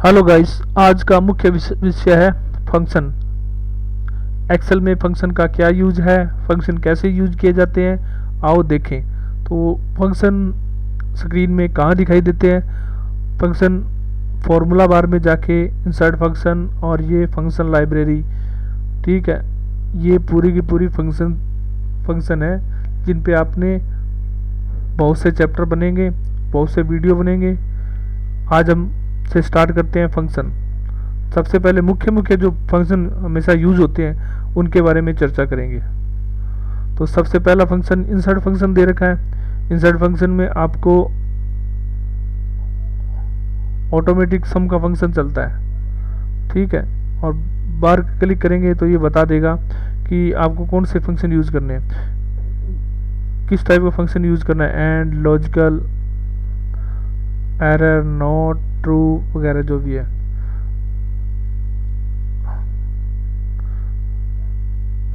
Hello guys, आज का मुख्य विषय है फंक्शन। एक्सेल में फंक्शन का क्या यूज है, फंक्शन कैसे यूज किए जाते हैं, आओ देखें। तो फंक्शन स्क्रीन में कहाँ दिखाई देते हैं? फंक्शन फॉर्मूला बार में जाके इंसर्ट फंक्शन और ये फंक्शन लाइब्रेरी। ठीक है, ये पूरी की पूरी फंक्शन है जिन पे आपने बहुत से चैप्टर बनेंगे, बहुत से वीडियो बनेंगे। आज हम से स्टार्ट करते हैं फंक्शन। सबसे पहले मुख्य जो फंक्शन हमेशा यूज होते हैं उनके बारे में चर्चा करेंगे। तो सबसे पहला फंक्शन इंसर्ट फंक्शन दे रखा है। इंसर्ट फंक्शन में आपको ऑटोमेटिक सम का फंक्शन चलता है, ठीक है। और बार क्लिक करेंगे तो ये बता देगा कि आपको कौन से फंक्शन यूज करने हैं, किस टाइप का फंक्शन यूज करना है। And, logical, error, not true वगैरह जो भी है।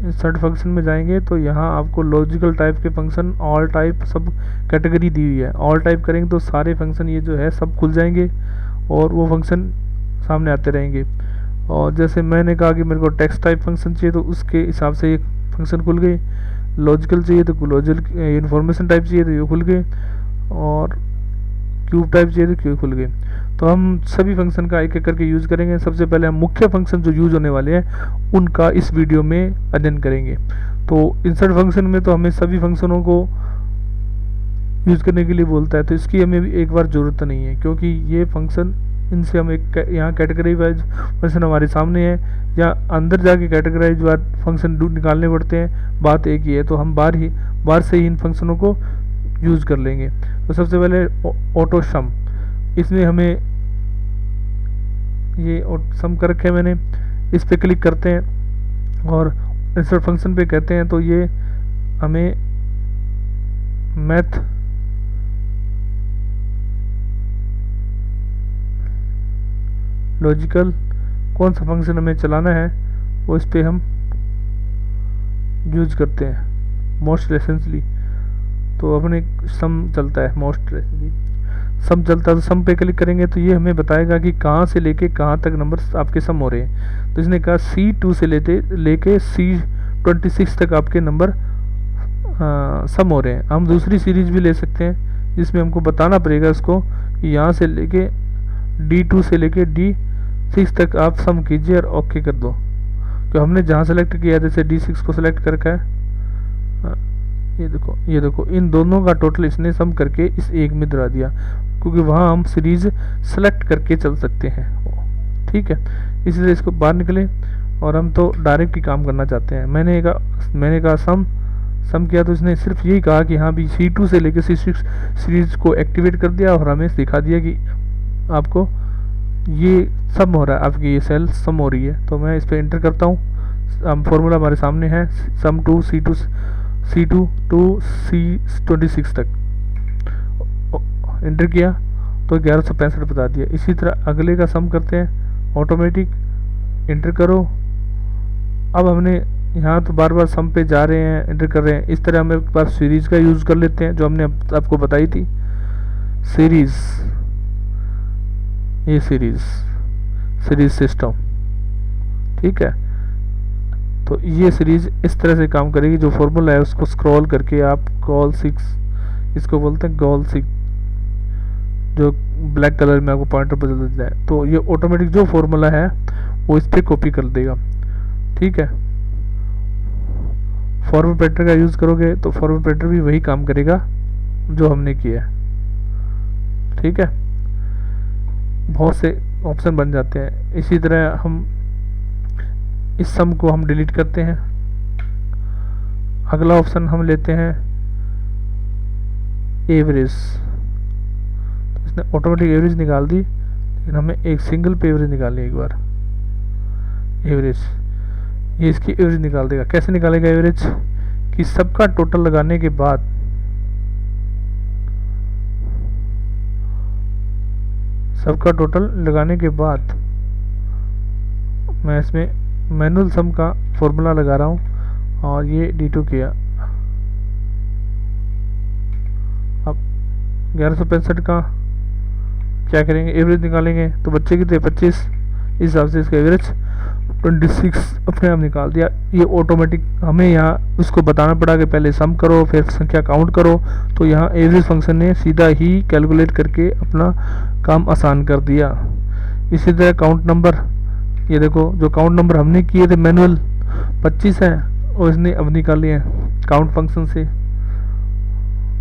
इंसर्ट फंक्शन में जाएंगे तो यहाँ आपको लॉजिकल टाइप के फंक्शन, ऑल टाइप, सब कैटेगरी दी हुई है। ऑल टाइप करेंगे तो सारे फंक्शन ये जो है सब खुल जाएंगे और वो फंक्शन सामने आते रहेंगे। और जैसे मैंने कहा कि मेरे को टेक्स्ट टाइप फंक्शन चाहिए तो उसके हिसाब से एक फंक्शन खुल गए। लॉजिकल चाहिए तो लॉजिकल, इन्फॉर्मेशन टाइप चाहिए तो ये खुल गए, और क्यूब टाइप चाहिए तो क्यूब खुल गए। तो हम सभी फंक्शन का एक एक करके यूज़ करेंगे। सबसे पहले हम मुख्य फंक्शन जो यूज़ होने वाले हैं उनका इस वीडियो में अध्ययन करेंगे। तो इंसर्ट फंक्शन में तो हमें सभी फंक्शनों को यूज़ करने के लिए बोलता है, तो इसकी हमें भी एक बार ज़रूरत नहीं है, क्योंकि ये फंक्शन, इनसे हम एक यहाँ कैटेगरी वाइज फंक्शन हमारे सामने है, या अंदर जाके कैटेगराइज वाइज फंक्शन निकालने पड़ते हैं, बात एक ही है। तो हम बार से ही इन फंक्शनों को यूज़ कर लेंगे। तो सबसे पहले ऑटो सम, इसमें हमें ये सम कर रखे मैंने, इस पर क्लिक करते हैं और इंसर्ट फंक्शन पे कहते हैं तो ये हमें मैथ लॉजिकल कौन सा फंक्शन हमें चलाना है वो इस पर हम यूज करते हैं मोस्ट रेसेंटली। तो अपने सम चलता है, मोस्ट रेसेंटली सम चलता है। तो सम पे क्लिक करेंगे तो ये हमें बताएगा कि कहाँ से लेके कहाँ तक नंबर आपके सम हो रहे हैं। तो इसने कहा C2 से लेके C26 तक आपके नंबर सम हो रहे हैं। हम दूसरी सीरीज भी ले सकते हैं जिसमें हमको बताना पड़ेगा इसको कि यहाँ से लेके D2 से लेके D6 तक आप सम कीजिए और ओके कर दो। तो हमने जहाँ सेलेक्ट किया, जैसे D6 को सेलेक्ट करके ये देखो इन दोनों का टोटल इसने सम करके इस एक में दरा दिया, क्योंकि वहाँ हम सीरीज सेलेक्ट करके चल सकते हैं, ठीक है। इसलिए इसको बाहर निकले और हम तो डायरेक्ट ही काम करना चाहते हैं। मैंने कहा सम किया तो इसने सिर्फ यही कहा कि हाँ भी C2 से लेकर C6 सीरीज को एक्टिवेट कर दिया और हमें दिखा दिया कि आपको ये सम हो रहा है, आपकी ये सेल सम हो रही है। तो मैं इस पर इंटर करता हूँ। फॉर्मूला हमारे सामने है, सम टू C2 टू C26 तक इंटर किया तो 1165 बता दिया। इसी तरह अगले का सम करते हैं, ऑटोमेटिक इंटर करो। अब हमने यहाँ तो बार बार सम पे जा रहे हैं, इंटर कर रहे हैं। इस तरह हम एक बार सीरीज का यूज़ कर लेते हैं जो हमने आपको बताई थी, सीरीज, ये सीरीज सिस्टम, ठीक है। तो ये सीरीज इस तरह से काम करेगी। जो फॉर्मूला है उसको स्क्रॉल करके आप Goal6, इसको बोलते हैं Goal6, जो ब्लैक कलर में आपको पॉइंटर बदल देता है। तो ये ऑटोमेटिक जो फॉर्मूला है वो इस पर कॉपी कर देगा, ठीक है। फॉर्म पैटर का यूज़ करोगे तो फॉर्म पैटर भी वही काम करेगा जो हमने किया है, ठीक है। बहुत से ऑप्शन बन जाते हैं। इसी तरह हम इस सम को हम डिलीट करते हैं। अगला ऑप्शन हम लेते हैं एवरेज। तो इसने ऑटोमेटिक एवरेज निकाल दी, लेकिन हमें एक सिंगल पे एवरेज निकालनी है। एक बार एवरेज, ये इसकी एवरेज निकाल देगा। कैसे निकालेगा एवरेज? कि सबका टोटल लगाने के बाद मैं इसमें मैनुअल सम का फॉर्मूला लगा रहा हूँ और ये D2 किया। अब 1165 का क्या करेंगे, एवरेज निकालेंगे। तो बच्चे कितने 25, इस हिसाब से इसका एवरेज 26 अपने आप निकाल दिया। ये ऑटोमेटिक हमें यहाँ उसको बताना पड़ा कि पहले सम करो फिर संख्या काउंट करो, तो यहाँ एवरेज फंक्शन ने सीधा ही कैलकुलेट करके अपना काम आसान कर दिया। इसी तरह काउंट नंबर, ये देखो जो काउंट नंबर हमने किए थे मैनुअल 25 हैं और इसने अब निकाल लिए काउंट फंक्शन से।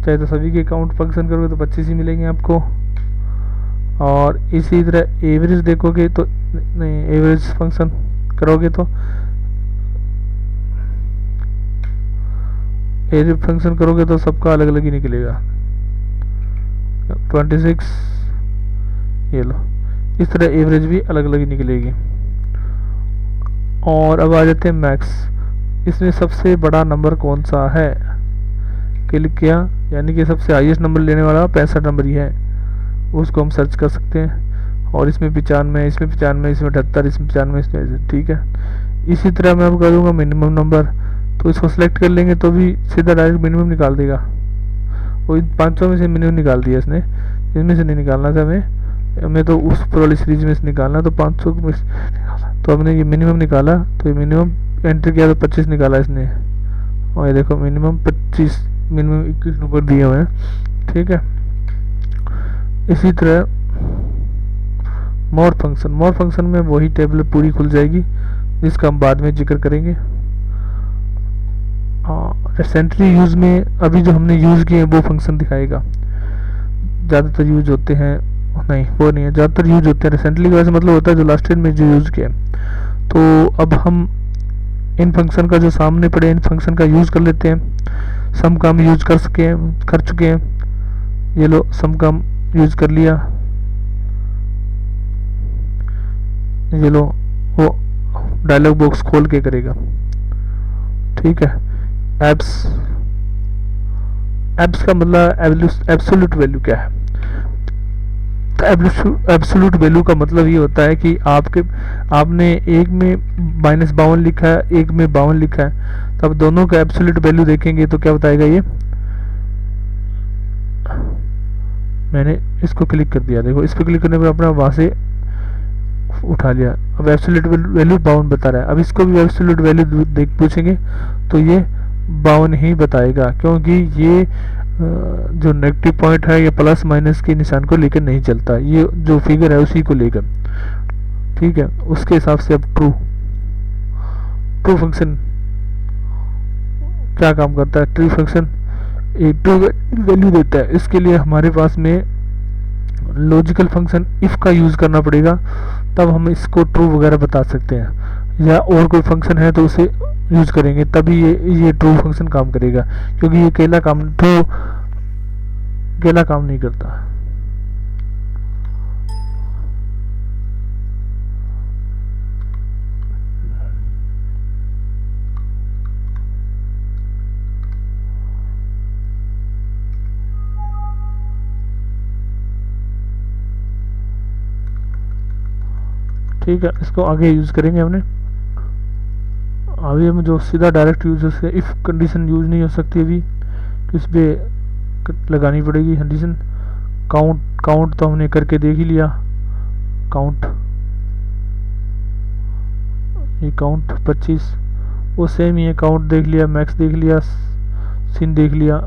चाहे तो सभी के काउंट फंक्शन करोगे तो 25 ही मिलेंगे आपको। और इसी तरह एवरेज देखोगे तो नहीं, एवरेज फंक्शन करोगे तो एवरेज फंक्शन करोगे तो सबका अलग अलग ही निकलेगा। 26 ये लो, इस तरह एवरेज भी अलग अलग ही निकलेगी। और अब आ जाते हैं मैक्स। इसमें सबसे बड़ा नंबर कौन सा है, क्लिक किया, यानी कि सबसे हाईएस्ट नंबर लेने वाला 65 नंबर ही है, उसको हम सर्च कर सकते हैं। और इसमें 95, इसमें 95, इसमें 78, इसमें 95, इसमें, ठीक है। इसी तरह मैं अब करूँगा मिनिमम नंबर, तो इसको सेलेक्ट कर लेंगे तो भी सीधा डायरेक्ट मिनिमम निकाल देगा। वो इन 500 में से मिनिमम निकाल दिया इसने, इनमें से नहीं निकालना था हमें तो उस वाली सीरीज में से निकालना, तो 500 में से निकाला, तो हमने ये मिनिमम निकाला, तो ये मिनिमम एंटर किया तो 25 निकाला इसने। और ये देखो मिनिमम 25, मिनिमम 21 नंबर दिए हुए हैं, ठीक है। इसी तरह मोर फंक्शन में वही टेबल पूरी खुल जाएगी जिसका हम बाद में जिक्र करेंगे। रिसेंटली यूज़ में अभी जो हमने यूज़ किए हैं वो फंक्शन दिखाएगा। ज़्यादातर यूज होते हैं, नहीं वो नहीं है, ज़्यादातर यूज होते हैं रिसेंटली, वैसे मतलब होता है जो लास्ट ईयर में जो यूज़ किया। तो अब हम इन फंक्शन का जो सामने पड़े इन फंक्शन का यूज़ कर लेते हैं। सम का हम यूज कर चुके हैं, ये लो सम का हम यूज कर लिया, ये लो वो डायलॉग बॉक्स खोल के करेगा, ठीक है। एब्स का मतलब एब्सोल्यूट वैल्यू क्या है, तो एब्सोल्यूट वैल्यू का मतलब ये होता है कि आपने एक में -52 लिखा है, एक में 52 लिखा है, तो अब दोनों का एब्सोल्यूट वैल्यू देखेंगे तो क्या बताएगा ये। मैंने इसको क्लिक कर दिया, देखो इस पर क्लिक करने पर अपना वहाँ से उठा लिया। अब एब्सोल्यूट वैल्यू 52 बता रहा है। अब इसको भी एब्सोल्यूट वैल्यू देख पूछेंगे तो ये 52 ही बताएगा, क्योंकि ये जो नेगेटिव पॉइंट है ये प्लस माइनस के निशान को लेकर नहीं चलता, ये जो फिगर है उसी को लेकर, ठीक है। उसके हिसाब से अब ट्रू फंक्शन क्या काम करता है, ट्रू फंक्शन एक ट्रू वैल्यू देता है। इसके लिए हमारे पास में लॉजिकल फंक्शन इफ का यूज करना पड़ेगा, तब हम इसको ट्रू वगैरह बता सकते हैं, या और कोई फंक्शन है तो उसे यूज करेंगे तभी ये ट्रू फंक्शन काम करेगा, क्योंकि ये अकेला काम नहीं करता। ठीक है, इसको आगे यूज करेंगे हमने। अभी हम जो सीधा डायरेक्ट यूज है, इफ कंडीशन यूज नहीं हो सकती, अभी किस पे लगानी पड़ेगी कंडीशन। काउंट तो हमने करके देख ही लिया, ये काउंट 25 वो सेम ही है, काउंट देख लिया, मैक्स देख लिया, सिन देख लिया,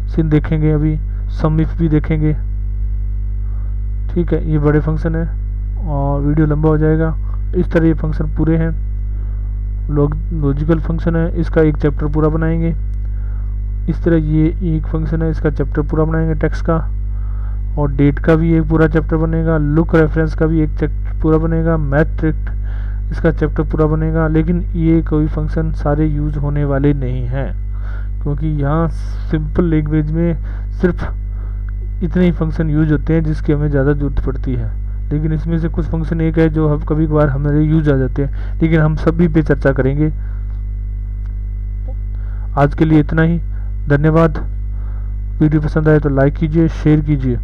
सिन देखेंगे अभी, सम इफ भी देखेंगे, ठीक है। ये बड़े फंक्शन है और वीडियो लंबा हो जाएगा। इस तरह ये फंक्शन पूरे हैं, लॉजिकल फंक्शन है, इसका एक चैप्टर पूरा बनाएंगे। इस तरह ये एक फंक्शन है, इसका चैप्टर पूरा बनाएंगे टेक्स्ट का, और डेट का भी एक पूरा चैप्टर बनेगा, लुक रेफरेंस का भी एक चैप्टर पूरा बनेगा, मैट्रिक इसका चैप्टर पूरा बनेगा। लेकिन ये कोई फंक्शन सारे यूज होने वाले नहीं हैं, क्योंकि यहाँ सिंपल लैंग्वेज में सिर्फ इतने ही फंक्शन यूज होते हैं जिसकी हमें ज़्यादा ज़रूरत पड़ती है। लेकिन इसमें से कुछ फंक्शन एक है जो हम कभी कभार हमारे यूज आ जाते हैं, लेकिन हम सभी पे चर्चा करेंगे। आज के लिए इतना ही, धन्यवाद। वीडियो पसंद आए तो लाइक कीजिए, शेयर कीजिए।